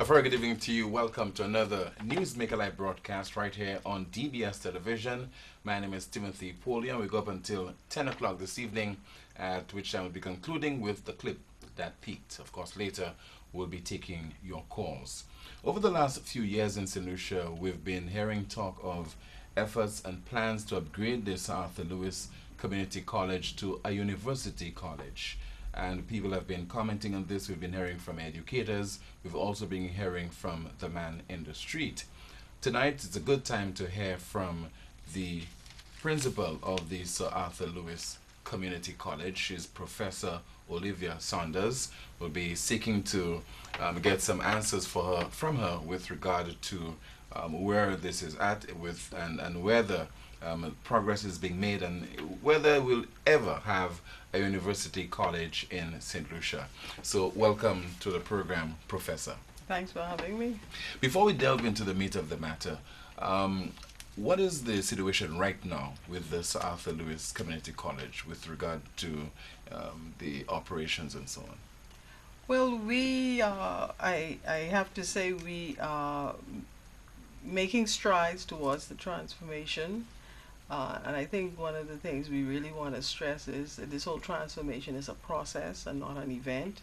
A very good evening to you. Welcome to another Newsmaker Live broadcast right here on DBS Television. My name is Timothy Polian. We go up until 10 o'clock this evening, at which time we'll be concluding with the clip that peaked. Of course, later we'll be taking your calls. Over the last few years in St. Lucia, we've been hearing talk of efforts and plans to upgrade the Sir Arthur Lewis Community College to a university college. And people have been commenting on this. We've been hearing from educators. We've also been hearing from the man in the street. Tonight, it's a good time to hear from the principal of the Sir Arthur Lewis Community College. She's Professor Olivia Saunders. We'll be seeking to get some answers from her with regard to where this is at and whether progress is being made and whether we'll ever have a university college in St. Lucia. So welcome to the program, Professor. Thanks for having me. Before we delve into the meat of the matter, what is the situation right now with the Sir Arthur Lewis Community College with regard to the operations and so on? Well, I have to say we are making strides towards the transformation. And I think one of the things we really want to stress is that this whole transformation is a process and not an event.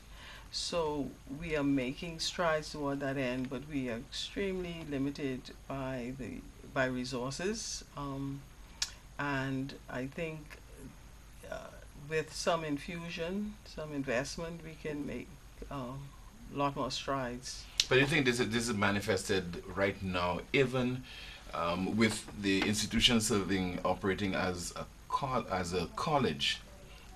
So we are making strides toward that end, but we are extremely limited by resources. And I think with some infusion, some investment, we can make a lot more strides. But you think this is manifested right now, even with the institution operating as a college?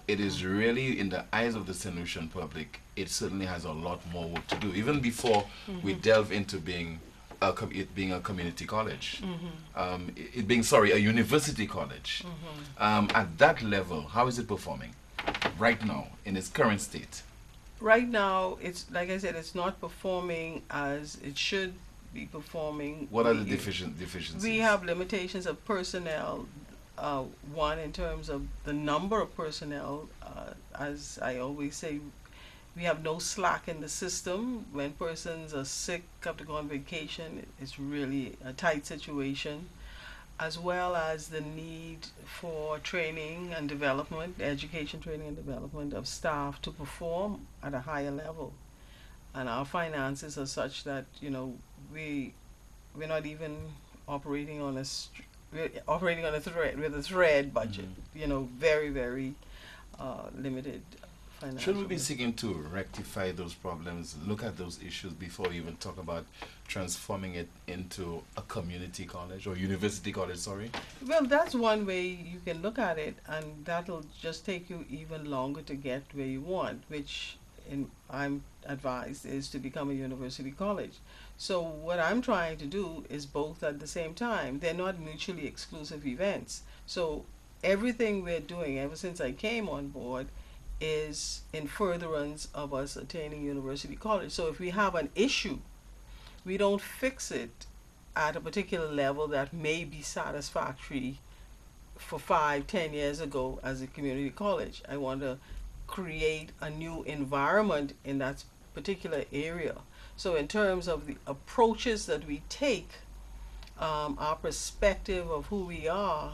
It is really, in the eyes of the St. Lucian public, it certainly has a lot more work to do, even before we delve into it being a community college, it being, a university college. At that level, how is it performing right now in its current state? Right now, it's like I said, it's not performing as it should be performing. What are the deficiencies? We have limitations of personnel. One, in terms of the number of personnel, as I always say, we have no slack in the system. When persons are sick, have to go on vacation, it's really a tight situation, as well as the need for training and development, education, training and development of staff to perform at a higher level. And our finances are such that, we're not even operating on a thread budget. Very, very limited financial. Should we be seeking to rectify those problems, look at those issues before we even talk about transforming it into a community college or university college, sorry? Well, that's one way you can look at it, and that'll just take you even longer to get where you want, which I'm advised is to become a university college. So what I'm trying to do is both at the same time. They're not mutually exclusive events. So everything we're doing ever since I came on board is in furtherance of us attaining university college. So if we have an issue, we don't fix it at a particular level that may be satisfactory for 5-10 years ago as a community college. I want to create a new environment in that particular area. So in terms of the approaches that we take, our perspective of who we are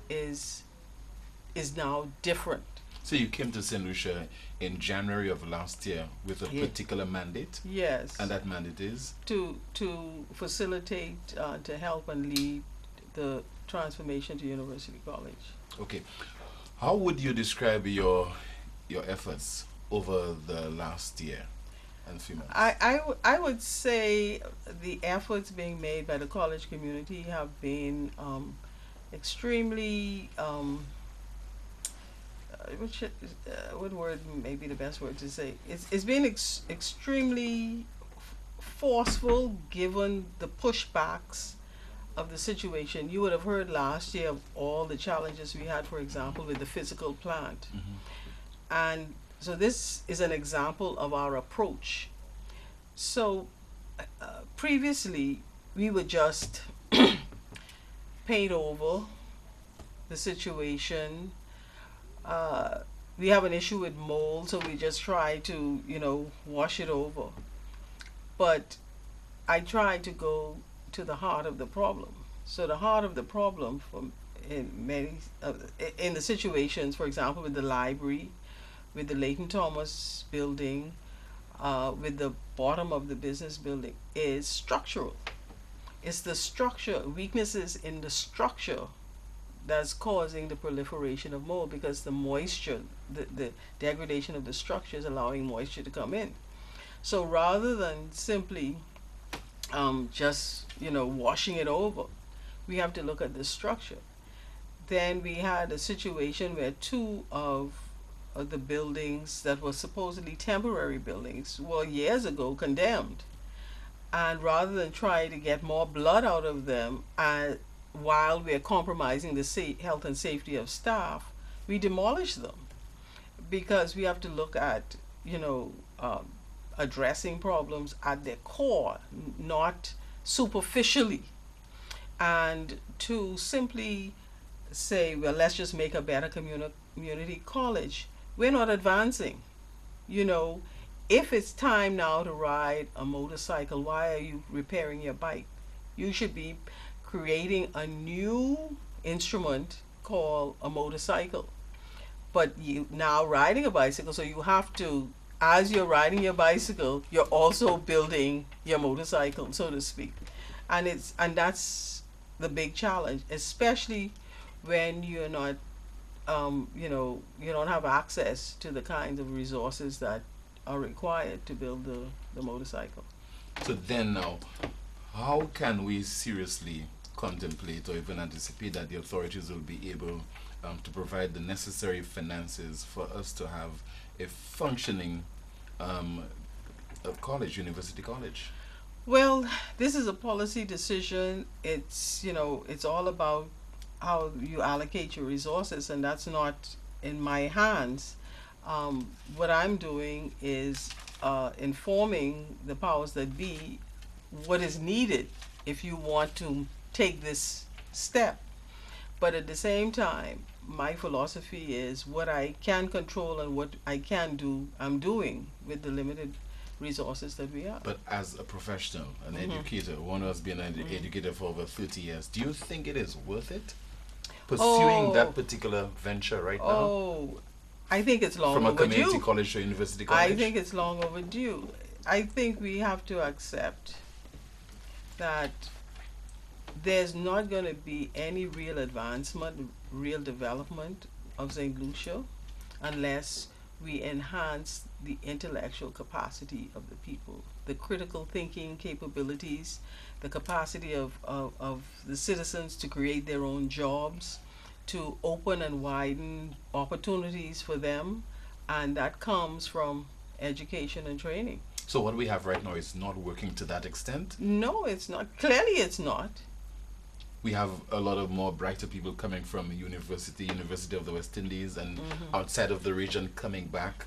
is now different. So you came to St. Lucia in January of last year with a particular mandate? Yes. And that mandate is? To facilitate, to help and lead the transformation to University College. Okay. How would you describe your efforts over the last year and few months? I would say the efforts being made by the college community have been extremely what word may be the best word to say? It's been extremely forceful given the pushbacks of the situation. You would have heard last year of all the challenges we had, for example, with the physical plant. And so this is an example of our approach. So previously, we would just paint over the situation. We have an issue with mold, so we just try to, wash it over. But I try to go to the heart of the problem. So the heart of the problem from in many in the situations, for example, with the library, with the Leighton Thomas building, with the bottom of the business building, is structural. It's the structure, weaknesses in the structure that's causing the proliferation of mold, because the moisture, the degradation of the structure is allowing moisture to come in. So rather than simply just washing it over, we have to look at the structure. Then we had a situation where two of the buildings that were supposedly temporary buildings were years ago condemned, and rather than try to get more blood out of them while we're compromising the health and safety of staff, we demolish them, because we have to look at addressing problems at their core, not superficially, and to simply say, well, let's just make a better community college. We're not advancing. If it's time now to ride a motorcycle, why are you repairing your bike? You should be creating a new instrument called a motorcycle. But you now riding a bicycle, so you have to, as you're riding your bicycle, you're also building your motorcycle, so to speak. And that's the big challenge, especially when you're not you don't have access to the kinds of resources that are required to build the motorcycle. So then now, how can we seriously contemplate or even anticipate that the authorities will be able to provide the necessary finances for us to have a functioning university college? Well, this is a policy decision. It's all about how you allocate your resources, and that's not in my hands. What I'm doing is informing the powers that be what is needed if you want to take this step. But at the same time, my philosophy is what I can control and what I can do, I'm doing with the limited resources that we have. But as a professional, an educator, one who has been an educator for over 30 years, do you think it is worth it pursuing that particular venture right now? Oh, I think it's long from overdue. From a community college to a university college? I think it's long overdue. I think we have to accept that there's not going to be any real advancement, real development of St. Lucia unless we enhance the intellectual capacity of the people, the critical thinking capabilities, the capacity of the citizens to create their own jobs, to open and widen opportunities for them, and that comes from education and training. So what we have right now is not working to that extent? No, it's not. Clearly it's not. We have a lot of more brighter people coming from University of the West Indies and outside of the region coming back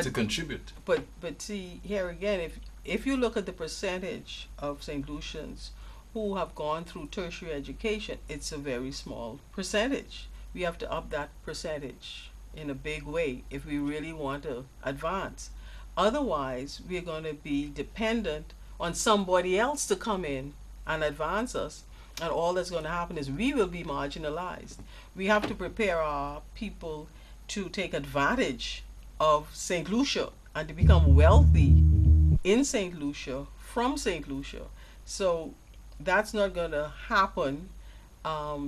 to contribute. But see, here again, if you look at the percentage of St. Lucians who have gone through tertiary education, it's a very small percentage. We have to up that percentage in a big way if we really want to advance. Otherwise, we're going to be dependent on somebody else to come in and advance us. And all that's going to happen is we will be marginalized. We have to prepare our people to take advantage of St. Lucia and to become wealthy in St. Lucia, from St. Lucia. So that's not going to happen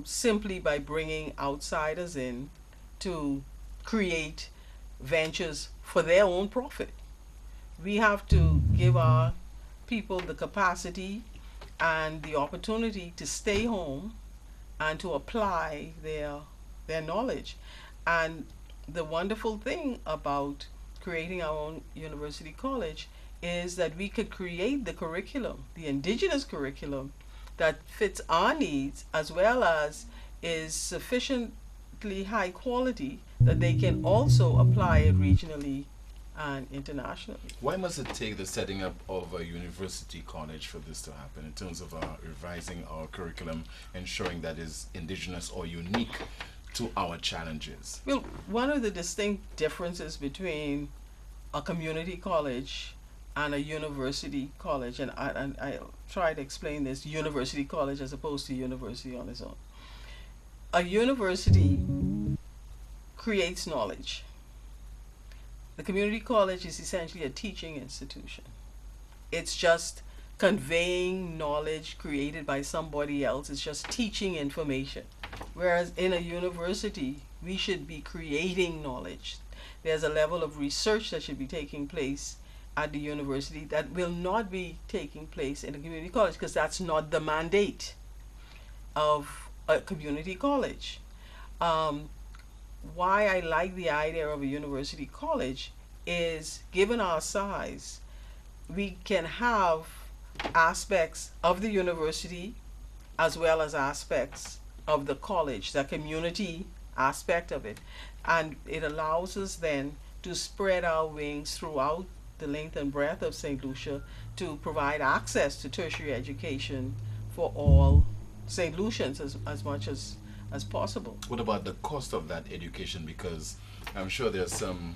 simply by bringing outsiders in to create ventures for their own profit. We have to give our people the capacity and the opportunity to stay home and to apply their knowledge. And the wonderful thing about creating our own university college is that we could create the curriculum, the indigenous curriculum, that fits our needs as well as is sufficiently high quality that they can also apply it regionally and internationally. Why must it take the setting up of a university college for this to happen in terms of revising our curriculum, ensuring that is indigenous or unique to our challenges? Well, one of the distinct differences between a community college and a university college, and I try to explain this university college as opposed to university on its own. A university creates knowledge. The community college is essentially a teaching institution. It's just conveying knowledge created by somebody else. It's just teaching information. Whereas in a university, we should be creating knowledge. There's a level of research that should be taking place at the university that will not be taking place in a community college, because that's not the mandate of a community college. Um, why I like the idea of a university college is, given our size, we can have aspects of the university as well as aspects of the college, the community aspect of it. And it allows us then to spread our wings throughout the length and breadth of St. Lucia to provide access to tertiary education for all St. Lucians as much as possible. What about the cost of that education? Because I'm sure there's some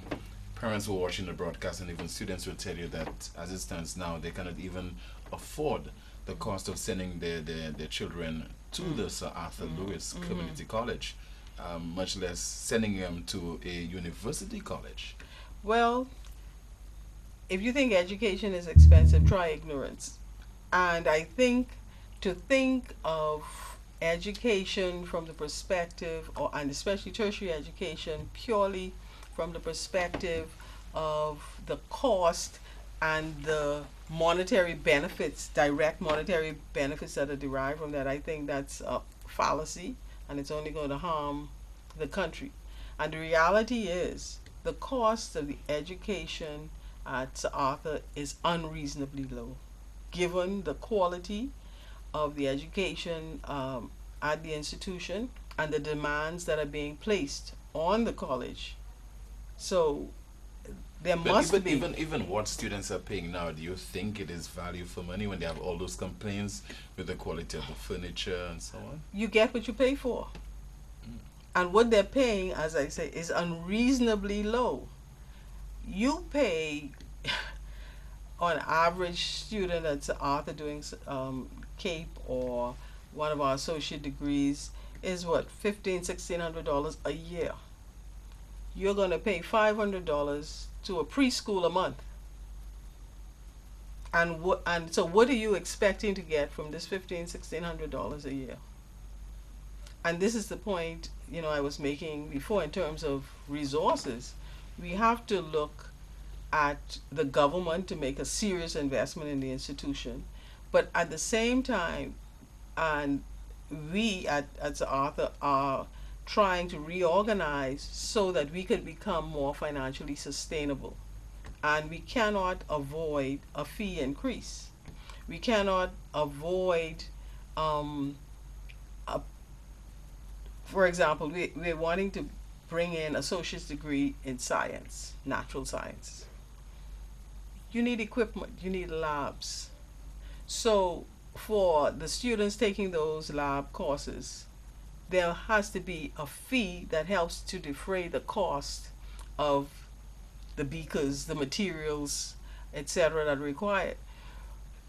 parents who are watching the broadcast, and even students will tell you that as it stands now, they cannot even afford the cost of sending their children to the Sir Arthur Lewis Community College, much less sending them to a university college. Well, if you think education is expensive, try ignorance. And I think to think of education from the perspective, and especially tertiary education, purely from the perspective of the cost and the monetary benefits, direct monetary benefits that are derived from that, I think that's a fallacy, and it's only going to harm the country. And the reality is, the cost of the education at Sir Arthur is unreasonably low, given the quality of the education at the institution and the demands that are being placed on the college. So there But must even, be. even what students are paying now, do you think it is value for money when they have all those complaints with the quality of the furniture and so on? You get what you pay for. And what they're paying, as I say, is unreasonably low. You pay, on average student at Sir Arthur doing CAPE or one of our associate degrees, is what, $1,500–$1,600 a year. You're going to pay $500 to a preschool a month. And so what are you expecting to get from this $1,500–$1,600 a year? And this is the point, I was making before in terms of resources. We have to look at the government to make a serious investment in the institution, but at the same time, and we at Sir Arthur are trying to reorganize so that we could become more financially sustainable. And we cannot avoid a fee increase. We cannot avoid, for example, we're wanting to bring in associate's degree in science, natural science. You need equipment, you need labs. So for the students taking those lab courses, there has to be a fee that helps to defray the cost of the beakers, the materials, etc. that are required.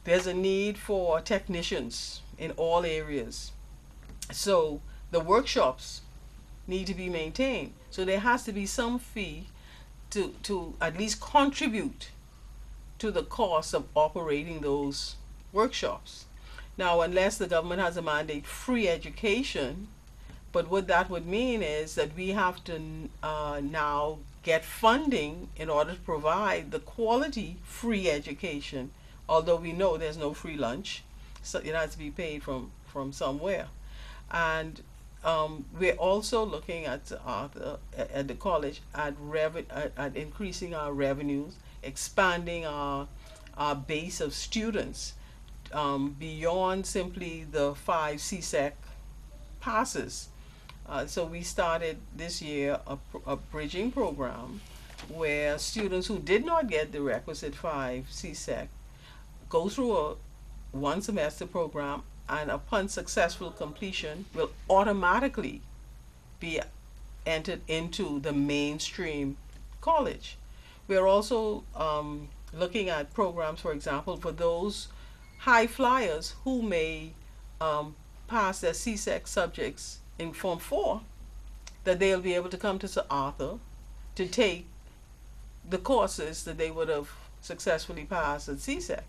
There's a need for technicians in all areas. So the workshops need to be maintained. So there has to be some fee to at least contribute to the cost of operating those workshops. Now, unless the government has a mandate free education, but what that would mean is that we have to now get funding in order to provide the quality free education, although we know there's no free lunch, so it has to be paid from somewhere. And we're also looking at the college at increasing our revenues, expanding our base of students beyond simply the 5 CSEC passes. So we started this year a bridging program where students who did not get the requisite 5 CSEC go through a 1 semester program, and upon successful completion will automatically be entered into the mainstream college. We are also looking at programs, for example, for those high flyers who may um, pass their CSEC subjects in Form 4, that they'll be able to come to Sir Arthur to take the courses that they would have successfully passed at CSEC.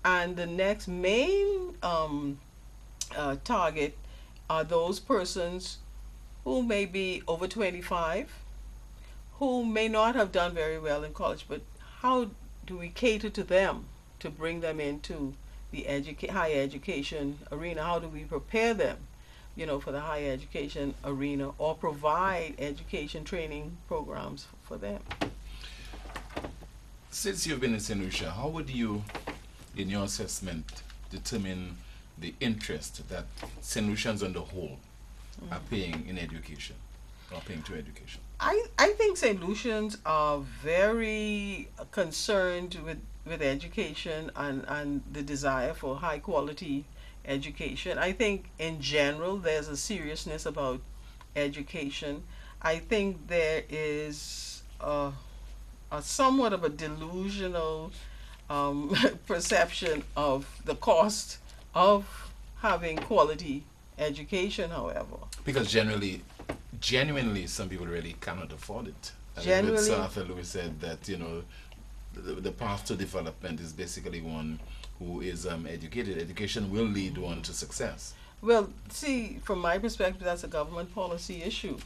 And the next main target are those persons who may be over 25, who may not have done very well in college, but how do we cater to them to bring them into the higher education arena? How do we prepare them, for the higher education arena, or provide education training programs for them? Since you've been in St. Lucia, how would you, in your assessment, determine the interest that St. Lucians on the whole are paying in education, or paying to education? I think St. Lucians are very concerned with education and the desire for high quality education. I think in general there's a seriousness about education. I think there is a somewhat of a delusional perception of the cost of having quality education, however. Because genuinely, some people really cannot afford it. Genuinely, Sir Arthur Lewis said that, the path to development is basically one who is educated. Education will lead one to success. well, see, from my perspective, that's a government policy issue.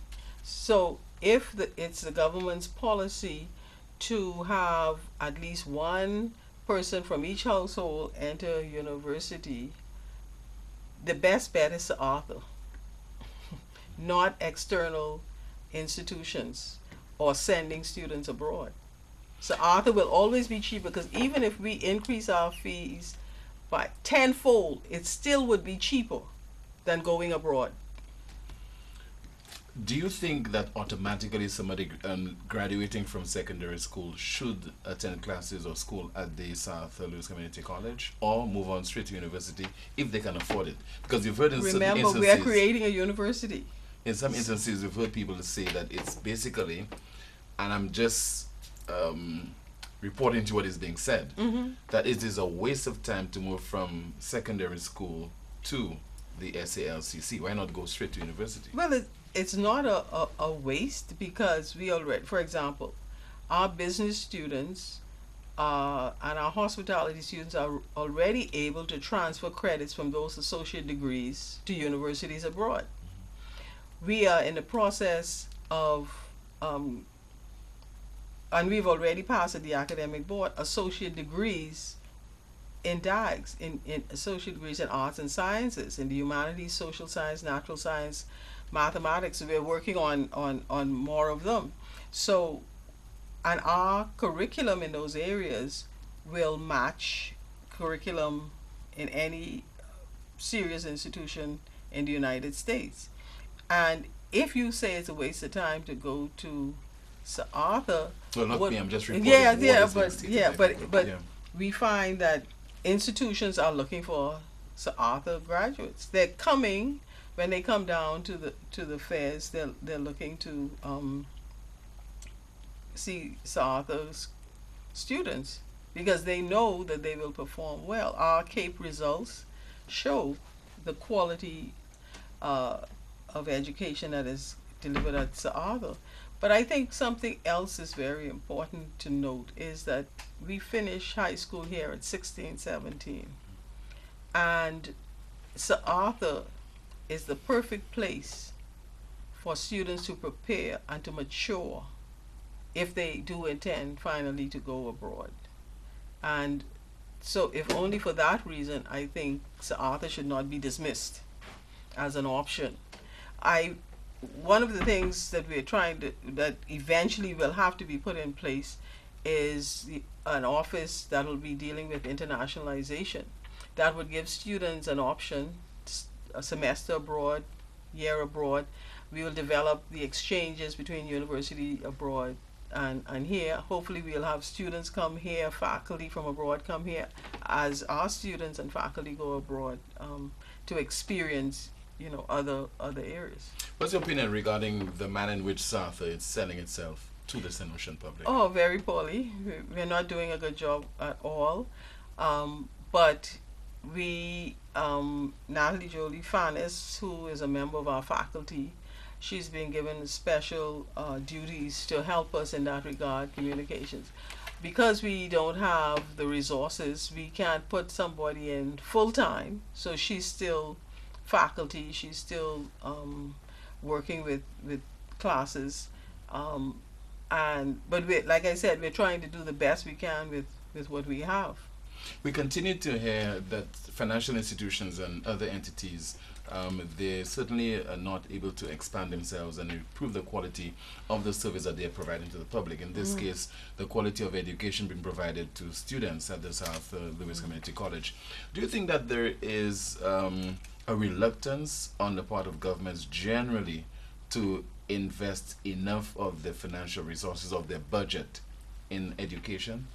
So if it's the government's policy to have at least one person from each household enter university, the best bet is Sir Arthur, not external institutions or sending students abroad. So Arthur will always be cheaper, because even if we increase our fees by tenfold, it still would be cheaper than going abroad. Do you think that automatically somebody graduating from secondary school should attend classes or school at the Sir Arthur Lewis Community College, or move on straight to university if they can afford it? Because you've heard in certain Remember, instances, we are creating a university. in some instances, we've heard people say that it's basically, and I'm just reporting to what is being said, that it is a waste of time to move from secondary school to the SALCC. Why not go straight to university? Well, it's not a waste, because we already, for example, our business students and our hospitality students are already able to transfer credits from those associate degrees to universities abroad. We are in the process of, and we've already passed at the academic board, associate degrees in DAGs, in associate degrees in arts and sciences, in the humanities, social science, natural science, mathematics. We're working on more of them. So, and our curriculum in those areas will match curriculum in any serious institution in the United States. And if you say it's a waste of time to go to Sir Arthur, well, not me. I'm just reporting. But we find that institutions are looking for Sir Arthur graduates. They're coming when they come down to the fairs. They're looking to see Sir Arthur's students, because they know that they will perform well. Our CAPE results show the quality of education that is delivered at Sir Arthur. But I think something else is very important to note, is that we finish high school here at 16, 17. And Sir Arthur is the perfect place for students to prepare and to mature if they do intend finally to go abroad. And so if only for that reason, I think Sir Arthur should not be dismissed as an option. One of the things that we're trying to, that eventually will have to be put in place, is an office that will be dealing with internationalization. That would give students an option, a semester abroad, year abroad. We will develop the exchanges between university abroad and here. Hopefully we'll have students come here, faculty from abroad come here, as our students and faculty go abroad to experience other areas. What's your opinion regarding the manner in which Sir Arthur is selling itself to the St. Lucian public? Oh, very poorly. We're not doing a good job at all. But Natalie Jolie Fanis, who is a member of our faculty, she's been given special duties to help us in that regard, communications. Because we don't have the resources, we can't put somebody in full time. So she's still faculty. She's still working with classes. But like I said, we're trying to do the best we can with what we have. We continue to hear that financial institutions and other entities, they certainly are not able to expand themselves and improve the quality of the service that they are providing to the public. In this case, the quality of education being provided to students at the South Louis Community College. Do you think that there is a reluctance on the part of governments generally to invest enough of the financial resources of their budget in education?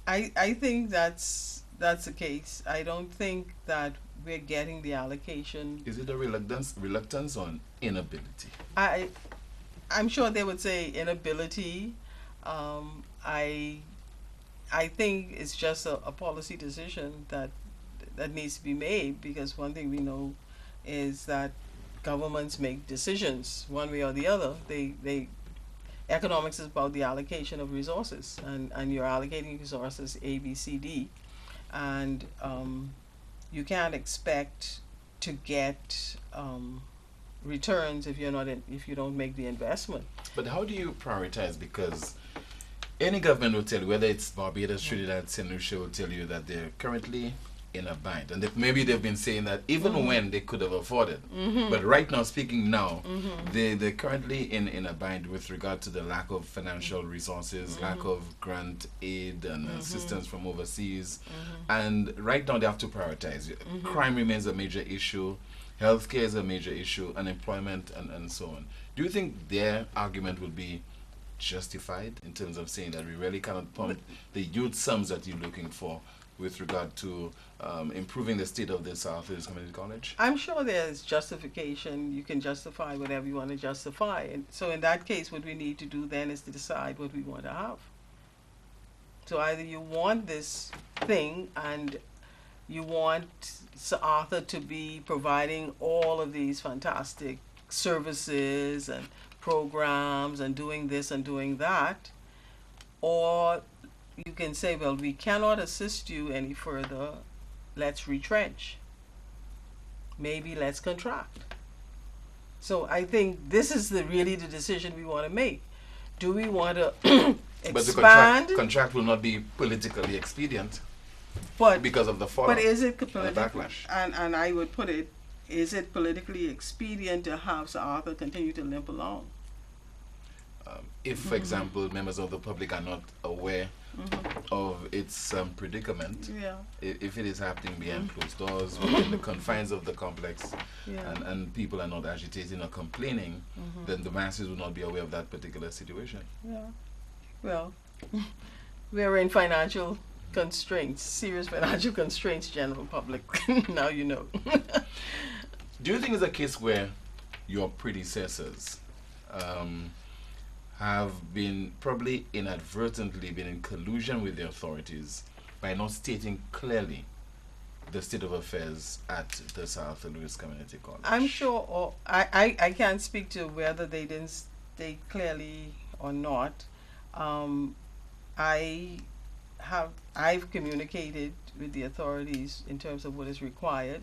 I think that's the case. I don't think that we're getting the allocation. Is it a reluctance or an inability? I'm sure they would say inability. I think it's just a policy decision that needs to be made, because one thing we know is that governments make decisions one way or the other. Economics is about the allocation of resources, and you're allocating resources A, B, C, D, and you can't expect to get returns if you don't make the investment. But how do you prioritize? Because any government will tell you, whether it's Barbados, Trinidad, St. Lucia, will tell you that they're currently in a bind, and maybe they've been saying that even when they could have afforded, but right now, speaking now, they're currently in a bind with regard to the lack of financial resources, lack of grant aid and assistance from overseas, and right now they have to prioritize. Crime remains a major issue, healthcare is a major issue, unemployment, and so on. Do you think their argument would be justified in terms of saying that we really cannot pump the huge sums that you're looking for with regard to improving the state of the South Louis Community College? I'm sure there's justification. You can justify whatever you want to justify. And so in that case, what we need to do then is to decide what we want to have. So either you want this thing and you want Sir Arthur to be providing all of these fantastic services and programs and doing this and doing that, or you can say, well, we cannot assist you any further, let's retrench. Maybe let's contract. So I think this is really the decision we want to make. Do we want to expand? But the contract will not be politically expedient, because of the fallout. But is it backlash? And I would put it, is it politically expedient to have Sir Arthur continue to limp along? If, for example, members of the public are not aware of its predicament, if it is happening behind closed doors, within the confines of the complex, and people are not agitating or complaining, then the masses will not be aware of that particular situation. Yeah. Well, we're in financial constraints, serious financial constraints, general public. Now you know. Do you think it's a case where your predecessors have been probably inadvertently been in collusion with the authorities by not stating clearly the state of affairs at the South Louis Community College? I'm sure, I can't speak to whether they didn't state clearly or not. I've communicated with the authorities in terms of what is required,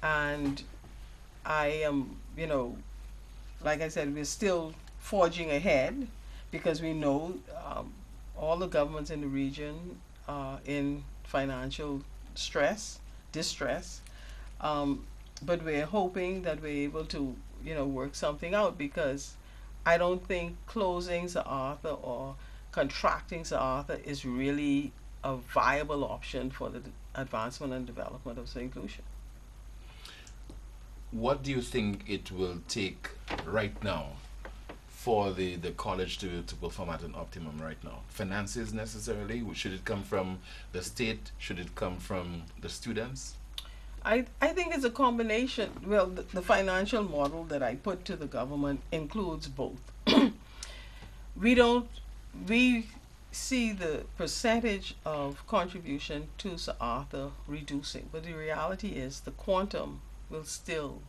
and I am, like I said, we're still forging ahead, because we know all the governments in the region are in financial distress, but we're hoping that we're able to work something out, because I don't think closing Sir Arthur or contracting Sir Arthur is really a viable option for the advancement and development of St. Lucia. What do you think it will take right now for the college to perform at an optimum right now? Finances necessarily? Should it come from the state? Should it come from the students? I think it's a combination. Well, the financial model that I put to the government includes both. we don't, we see the percentage of contribution to Sir Arthur reducing, but the reality is the quantum will still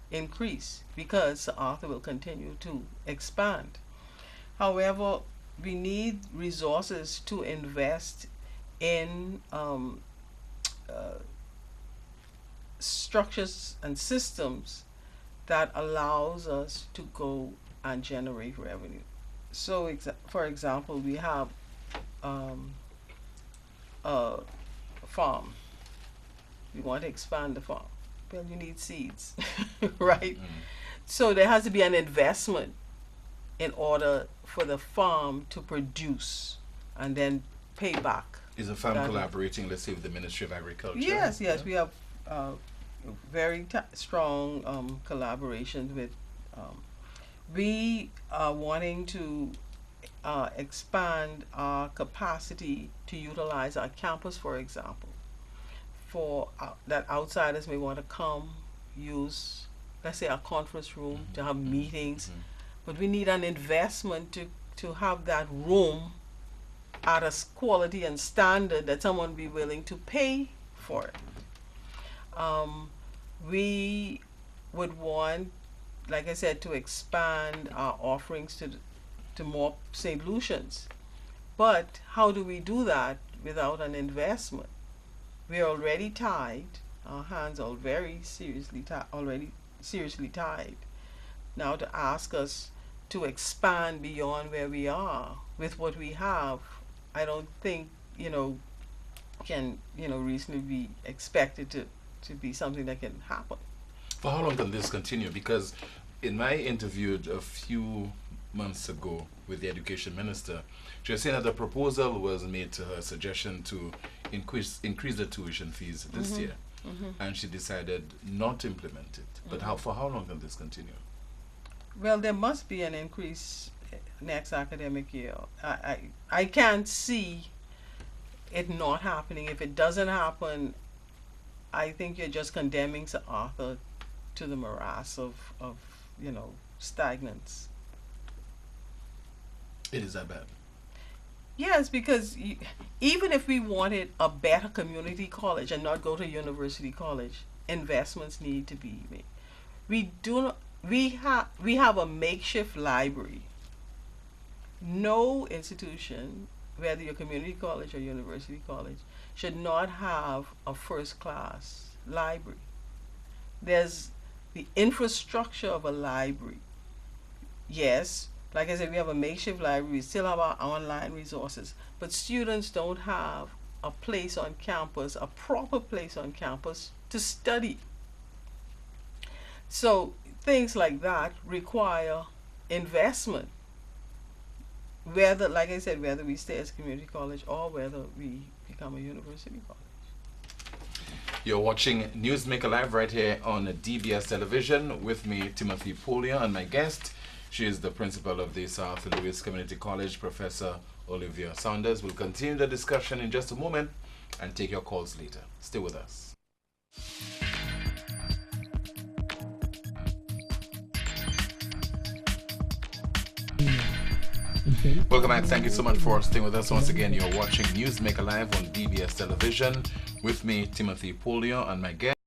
increase because Sir Arthur will continue to expand. However, we need resources to invest in structures and systems that allows us to go and generate revenue. So, for example, we have a farm. We want to expand the farm. Well, you need seeds, right? So there has to be an investment in order for the farm to produce and then pay back. Is the farm collaborating, let's say, with the Ministry of Agriculture? Yes, yes, we have very strong collaborations with. We are wanting to expand our capacity to utilize our campus, for example, for that outsiders may want to come use, let's say, our conference room to have meetings, but we need an investment to have that room at a quality and standard that someone will be willing to pay for it. We would want, like I said, to expand our offerings to more St. Lucians. But how do we do that without an investment? We're already tied. Our hands are very seriously seriously tied. Now to ask us to expand beyond where we are with what we have, I don't think, can, reasonably be expected to be something that can happen. For how long can this continue? Because in my interview a few months ago with the education minister, she was saying that a proposal was made to her suggestion to increase the tuition fees this year, and she decided not to implement it. But for how long can this continue? Well, there must be an increase next academic year. I can't see it not happening. If it doesn't happen, I think you're just condemning Sir Arthur to the morass of stagnance. It is that bad? Yes, because even if we wanted a better community college and not go to university college, investments need to be made. We have a makeshift library. No institution, whether you're community college or university college, should not have a first-class library. There's the infrastructure of a library. Yes, like I said, we have a makeshift library. We still have our online resources, but students don't have a place on campus, a proper place on campus to study. So things like that require investment. Whether, like I said, whether we stay as a community college or whether we become a university college. You're watching Newsmaker Live right here on DBS Television with me, Timothy Polia, and my guest, she is the principal of the Sir Arthur Lewis Community College, Professor Olivia Saunders. We'll continue the discussion in just a moment and take your calls later. Stay with us. Welcome back. Thank you so much for staying with us. Once again, you're watching Newsmaker Live on DBS Television with me, Timothy Polia, and my guest.